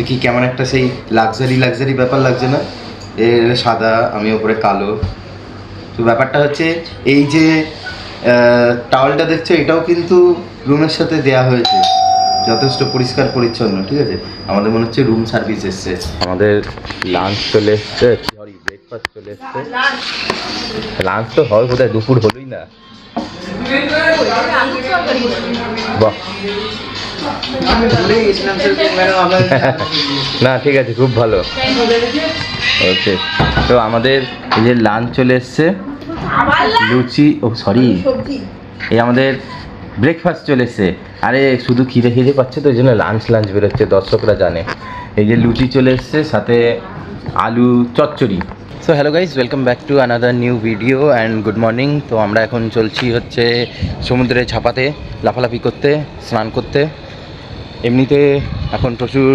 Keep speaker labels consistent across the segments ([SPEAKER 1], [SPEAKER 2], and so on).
[SPEAKER 1] কি কেমন একটা সেই লাক্সারি ব্যাপার লাগছে না? এর সাদা, আমি ওপরে কালো। তো ব্যাপারটা হচ্ছে এই যে টাওয়ালটা দেখছো, এটাও কিন্তু রুমের সাথে দেয়া হয়েছে, যথেষ্ট পরিষ্কার পরিচ্ছন্ন। ঠিক আছে, আমাদের মনে হচ্ছে রুম সার্ভিস এসছে। আমাদের লাঞ্চ চলে এসছে, সরি ব্রেকফাস্ট চলে এসছে। লাঞ্চ তো হয় বোধহয়, দুপুর হলোই না। বাহ, না ঠিক আছে, খুব ভালো। ওকে, তো আমাদের এই যে লাঞ্চ চলে এসছে, লুচি, ও সরি, এই আমাদের ব্রেকফাস্ট চলে এসছে। আরে শুধু খিদে পাচ্ছে তো, ওই জন্য লাঞ্চ বেরোচ্ছে, দর্শকরা জানে। এই যে লুচি চলে এসছে, সাথে আলু চচ্চড়ি। So hello guys, welcome back to another new video and good morning. তো আমরা এখন চলছি হচ্ছে সমুদ্রে ঝাঁপাতে, লাফালাফি করতে, স্নান করতে। এমনিতে এখন প্রচুর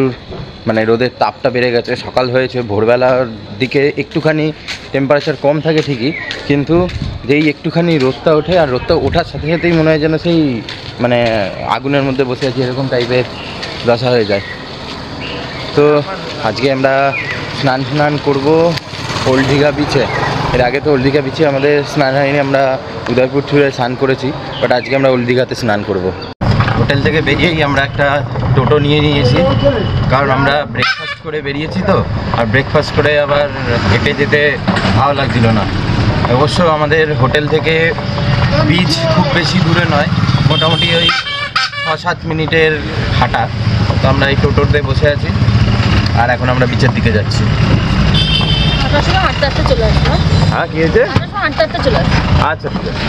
[SPEAKER 1] মানে রোদের তাপটা বেড়ে গেছে, সকাল হয়েছে, ভোরবেলার দিকে একটুখানি টেম্পারেচার কম থাকে ঠিকই, কিন্তু যেই একটুখানি রোদটা ওঠে, আর রোদটা ওঠার সাথে সাথেই মনে হয় যেন সেই মানে আগুনের মধ্যে বসে আছি, এরকম টাইপের দশা হয়ে যায়। তো আজকে আমরা স্নান করব ওল্ড দীঘা বিচে। এর আগে তো ওল্ড দীঘা বিচে আমাদের স্নান হয়নি, আমরা উদয়পুর ট্যুরে স্নান করেছি, বাট আজকে আমরা ওল্ড দীঘাতে স্নান করব। হোটেল থেকে বেরিয়েই আমরা একটা টোটো নিয়েছি, কারণ আমরা ব্রেকফাস্ট করে বেরিয়েছি তো, আর ব্রেকফাস্ট করে আবার হেঁটে যেতে ভালো লাগছিল না। অবশ্য আমাদের হোটেল থেকে বিচ খুব বেশি দূরে নয়, মোটামুটি ওই 6-7 মিনিটের হাঁটা। তো আমরা এই টোটোতে বসে আছি, আর এখন আমরা বিচের দিকে যাচ্ছি। হ্যাঁ, কি হয়েছে? আচ্ছা ঠিক আছে,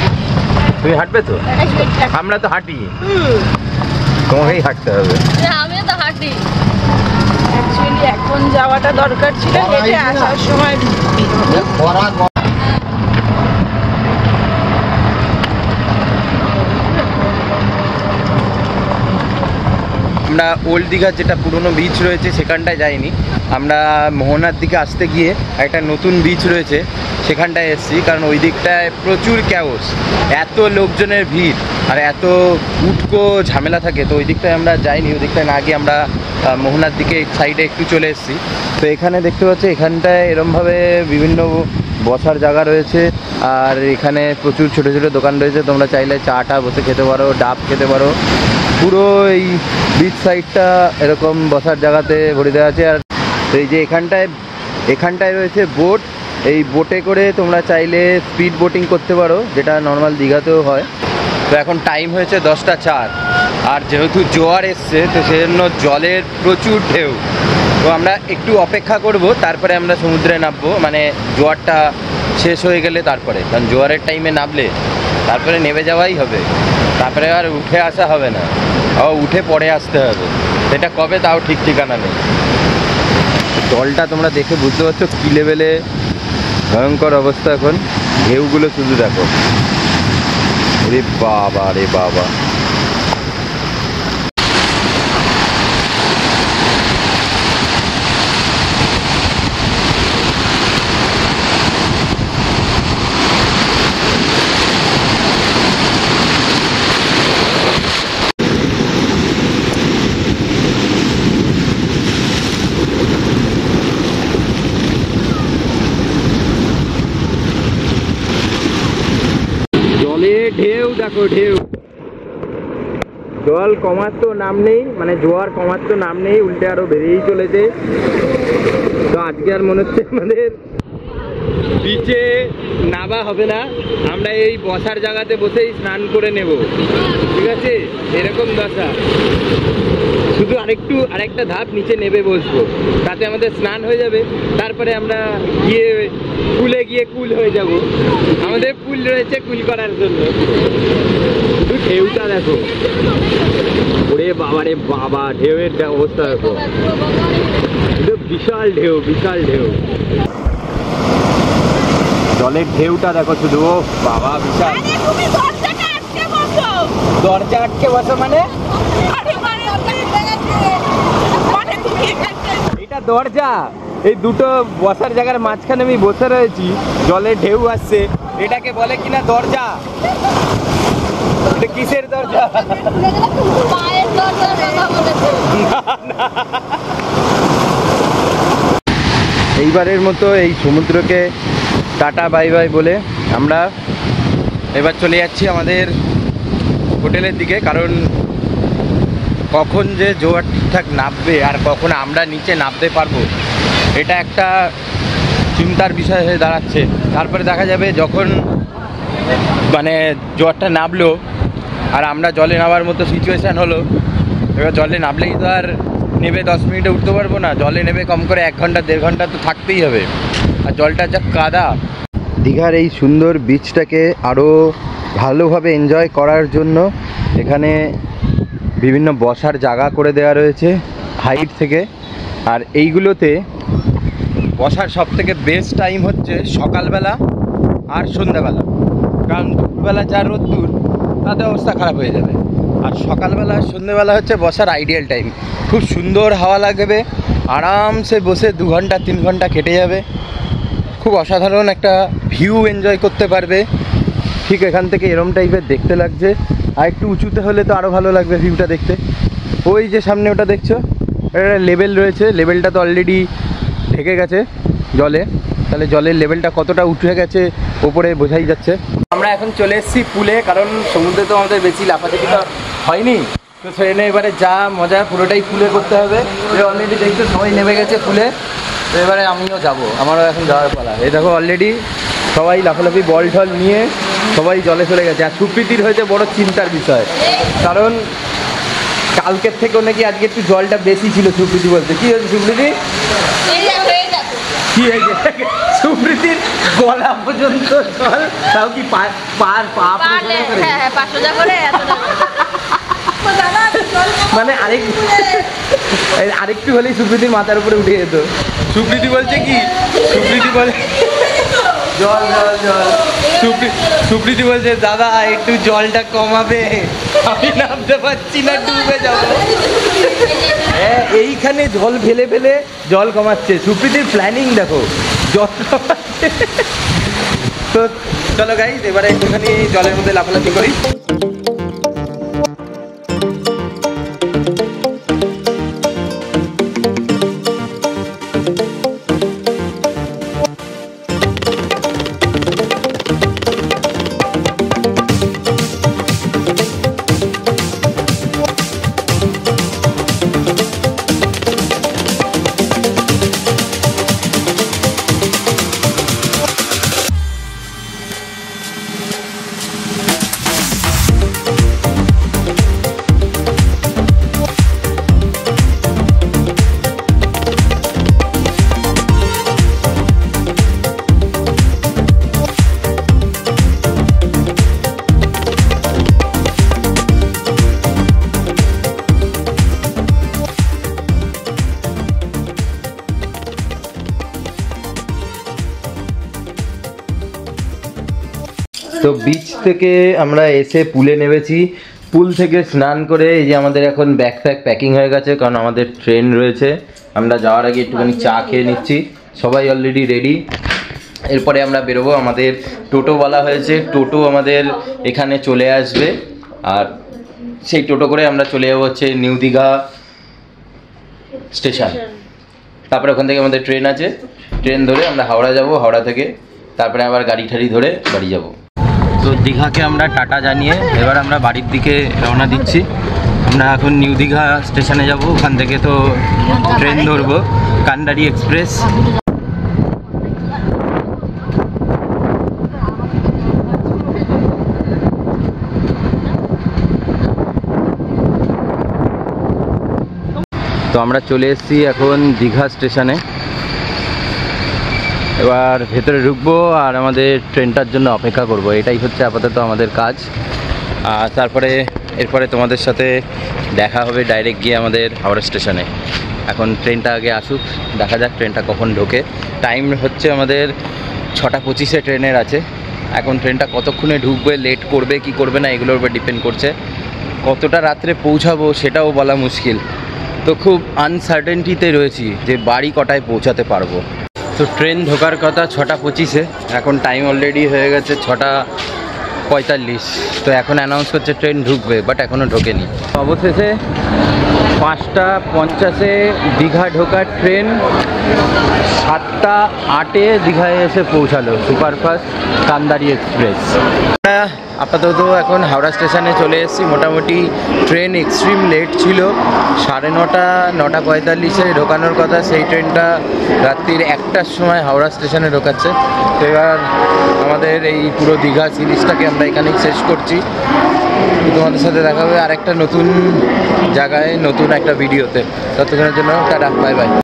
[SPEAKER 1] তুমি হাঁটবে তো? আমরা তো হাঁটি, তোমাকেই হাঁটতে হবে।
[SPEAKER 2] আমিও তো হাঁটি। অ্যাকচুয়ালি এখন যাওয়াটা দরকার ছিল, হেঁটে আসার সময়
[SPEAKER 1] আমরা ওল্ড দীঘার যেটা পুরনো বিচ রয়েছে সেখানটায় যাইনি, আমরা মোহনার দিকে আসতে গিয়ে একটা নতুন বিচ রয়েছে সেখানটায় এসেছি, কারণ ওই দিকটায় প্রচুর ক্যাওস, এত লোকজনের ভিড় আর এত উটকো ঝামেলা থাকে, তো ওই দিকটায় আমরা যাইনি। ওই দিকটায় না গিয়ে আমরা মোহনার দিকে সাইডে একটু চলে এসেছি। তো এখানে দেখতে পাচ্ছি, এখানটায় এরমভাবে বিভিন্ন বসার জায়গা রয়েছে, আর এখানে প্রচুর ছোটো ছোটো দোকান রয়েছে, তোমরা চাইলে চাটা বসে খেতে পারো, ডাব খেতে পারো। পুরো এই বিচ সাইডটা এরকম বসার জায়গাতে ভরে দেওয়া আছে। আর এই যে এখানটায় রয়েছে বোট, এই বোটে করে তোমরা চাইলে স্পিড বোটিং করতে পারো, যেটা নর্মাল দীঘাতেও হয়। তো এখন টাইম হয়েছে 10টা 4, আর যেহেতু জোয়ার এসছে তো সেজন্য জলের প্রচুর ঢেউ। তো আমরা একটু অপেক্ষা করব, তারপরে আমরা সমুদ্রে নামবো, মানে জোয়ারটা শেষ হয়ে গেলে তারপরে, কারণ জোয়ারের টাইমে নামলে তারপরে নেমে যাওয়াই হবে, তারপরে আর উঠে আসা হবে না, উঠে পরে আসতে হবে। সেটা কবে তাও ঠিক ঠিকানা নেই। জলটা তোমরা দেখে বুঝতে পারছো কী লেভেলে ভয়ঙ্কর অবস্থা এখন, ঢেউগুলো শুধু দেখো, রে বাবা রে বাবা। ঢেউ দেখো, ঢেউ, জল কমার তো নাম নেই, মানে জোয়ার কমার তো নাম নেই, উল্টে আরো বেরিয়েই চলেছে। তো আজকে আর মনে হচ্ছে আমাদের বিচে নামা হবে না, আমরা এই বসার জায়গাতে বসেই স্নান করে নেব, ঠিক আছে? এরকম দশা, শুধু আরেকটা ধাপ নিচে নেবে বসবো, তাতে আমাদের স্নান হয়ে যাবে, তারপরে আমরা গিয়ে পুলে গিয়ে কুল হয়ে যাব। আমাদের পুল রয়েছে কুল করার জন্য। শুধু ঢেউটা দেখো, ওরে বাবা রে বাবা, ঢেউয়ের অবস্থা দেখো, বিশাল ঢেউ, বিশাল ঢেউ, জলের ঢেউটা দেখো শুধু, ও বাবা বিশাল। দরজা আটকে বসো মানে? এটা দরজা, এই দুটো বসার জায়গার মাঝখানে আমি বসে রয়েছি, জলের ঢেউ আসছে, এটাকে বলে কিনা দরজা? এটা কিসের দরজা? এইবারের মতো এই সমুদ্রকে টাটা বাই বাই বলে আমরা এবার চলে যাচ্ছি আমাদের হোটেলের দিকে। কারণ কখন যে জোয়ার ঠিকঠাক নামবে আর কখন আমরা নিচে নামতে পারবো এটা একটা চিন্তার বিষয় হয়ে দাঁড়াচ্ছে। তারপরে দেখা যাবে যখন মানে জোয়ারটা নামলো আর আমরা জলে নামার মতো সিচুয়েশান হলো, এবার জলে নামলেই তো আর নেবে 10 মিনিটে উঠতে পারবো না, জলে নেবে কম করে 1 ঘন্টা 1.5 ঘন্টা তো থাকতেই হবে। আর জলটা যা কাদা। দীঘার এই সুন্দর বিচটাকে আরও ভালোভাবে এনজয় করার জন্য এখানে বিভিন্ন বসার জায়গা করে দেওয়া রয়েছে হাইট থেকে। আর এইগুলোতে বসার সবথেকে বেস্ট টাইম হচ্ছে সকালবেলা আর সন্ধ্যাবেলা। কারণ দুপুরবেলা যা রোদ্দুর তাতে অবস্থা খারাপ হয়ে যাবে। আর সকালবেলা আর সন্ধ্যেবেলা হচ্ছে বসার আইডিয়াল টাইম। খুব সুন্দর হাওয়া লাগবে, আরামসে বসে 2 ঘন্টা 3 ঘন্টা কেটে যাবে। খুব অসাধারণ একটা ভিউ এনজয় করতে পারবে। ঠিক এখান থেকে এরম টাইপের দেখতে লাগছে। আর একটু উঁচুতে হলে তো আরও ভালো লাগবে ভিউটা দেখতে। ওই যে সামনে ওটা দেখছো, এটা লেভেল রয়েছে, লেভেলটা তো অলরেডি ঢেকে গেছে জলে। তাহলে জলের লেভেলটা কতটা উঠে গেছে ওপরে বোঝাই যাচ্ছে। আমরা এখন চলে এসেছি পুলে, কারণ সমুদ্রে তো আমাদের বেশি লাফালাফি তো হয়নি, তো সেখানে এবারে যা মজা পুরোটাই পুলে করতে হবে। অলরেডি দেখতে সবাই নেমে গেছে পুলে, তো এবারে আমিও যাব, আমারও এখন যাওয়ার পালা। এই দেখো অলরেডি সবাই লাফালাফি বল ঠল নিয়ে সবাই জলে চলে গেছে। আর সুপ্রীতির হয়েছে বড় চিন্তার বিষয়, কারণ কালকের থেকেও নাকি আজকে একটু জলটা বেশি ছিল। সুপ্রীতি বলছে, কি হয়েছে সুপ্রীতি? কি হয়েছে? সুপ্রীতির গলা পর্যন্ত জল, তাও কি মানে আরেকটু হলেই সুপ্রীতির মাথার উপরে উঠে যেত। সুপ্রীতি বলছে কি, সুপ্রীতি বলে জল জল জল, সুপ্রীতি বলছে দাদা একটু জলটা কমাবে, আমি নামতে পারছি না, ডুবে যাবো। হ্যাঁ, এইখানে জল ফেলে ফেলে জল কমাচ্ছে। সুপ্রীতির প্ল্যানিং দেখো, জল কমাচ্ছে। তো চলো গাইস, এবারে একটুখানি জলের মধ্যে লাফালাফি করি। তো বিচ থেকে আমরা এসে পুলে নেমেছি। পুল থেকে স্নান করে এই যে আমাদের এখন ব্যাগ ফ্যাগ প্যাকিং হয়ে গেছে, কারণ আমাদের ট্রেন রয়েছে। আমরা যাওয়ার আগে একটুখানি চা খেয়ে নিচ্ছি, সবাই অলরেডি রেডি। এরপরে আমরা বেরোবো। আমাদের টোটো বলা হয়েছে, টোটো আমাদের এখানে চলে আসবে, আর সেই টোটো করে আমরা চলে যাবো হচ্ছে নিউ দীঘা স্টেশন। তারপরে ওখান থেকে আমাদের ট্রেন আছে, ট্রেন ধরে আমরা হাওড়া যাব, হাওড়া থেকে তারপরে আবার গাড়ি ঠাড়ি ধরে বাড়ি যাব। তো দীঘাকে আমরা টাটা জানিয়ে এবার আমরা বাড়ির দিকে রওনা দিচ্ছি। আমরা এখন নিউ দীঘা স্টেশনে যাব, ওখান থেকে তো ট্রেন ধরবো কান্ডারি এক্সপ্রেস। তো আমরা চলে এসেছি এখন দীঘা স্টেশনে। এবার ভেতরে ঢুকবো আর আমাদের ট্রেনটার জন্য অপেক্ষা করব, এটাই হচ্ছে আপাতত আমাদের কাজ। আর তারপরে এরপরে তোমাদের সাথে দেখা হবে ডাইরেক্ট গিয়ে আমাদের হাওড়া স্টেশনে। এখন ট্রেনটা আগে আসুক, দেখা যাক ট্রেনটা কখন ঢোকে। টাইম হচ্ছে আমাদের 6:25 ট্রেনের আছে। এখন ট্রেনটা কতক্ষণে ঢুকবে, লেট করবে কি করবে না এগুলোর উপর ডিপেন্ড করছে। কতটা রাত্রে পৌঁছাবো সেটাও বলা মুশকিল। তো খুব আনসার্টেনটিতে রয়েছি যে বাড়ি কটায় পৌঁছাতে পারবো। তো ট্রেন ঢোকার কথা 6:25, এখন টাইম অলরেডি হয়ে গেছে 6:45। তো এখন অ্যানাউন্স করছে ট্রেন ঢুকবে, বাট এখনও ঢোকেনি। অবশেষে 5:50-এ দীঘা ঢোকার ট্রেন 7:08-এ দীঘায় এসে পৌঁছালো সুপারফাস্ট কান্দারি এক্সপ্রেস। আপাতত এখন হাওড়া স্টেশনে চলে এসেছি। মোটামুটি ট্রেন এক্সট্রিম লেট ছিল, 9:30 9:45-এ ঢোকানোর কথা, সেই ট্রেনটা রাত্রির 1টার সময় হাওড়া স্টেশনে ঢোকাচ্ছে। তো এবার আমাদের এই পুরো দীঘা সিরিজটাকে আমরা এখানেই শেষ করছি। তোমাদের সাথে দেখা হবে আরেকটা নতুন জায়গায় নতুন একটা ভিডিওতে। ততক্ষণের জন্য টাটা, বাই বাই।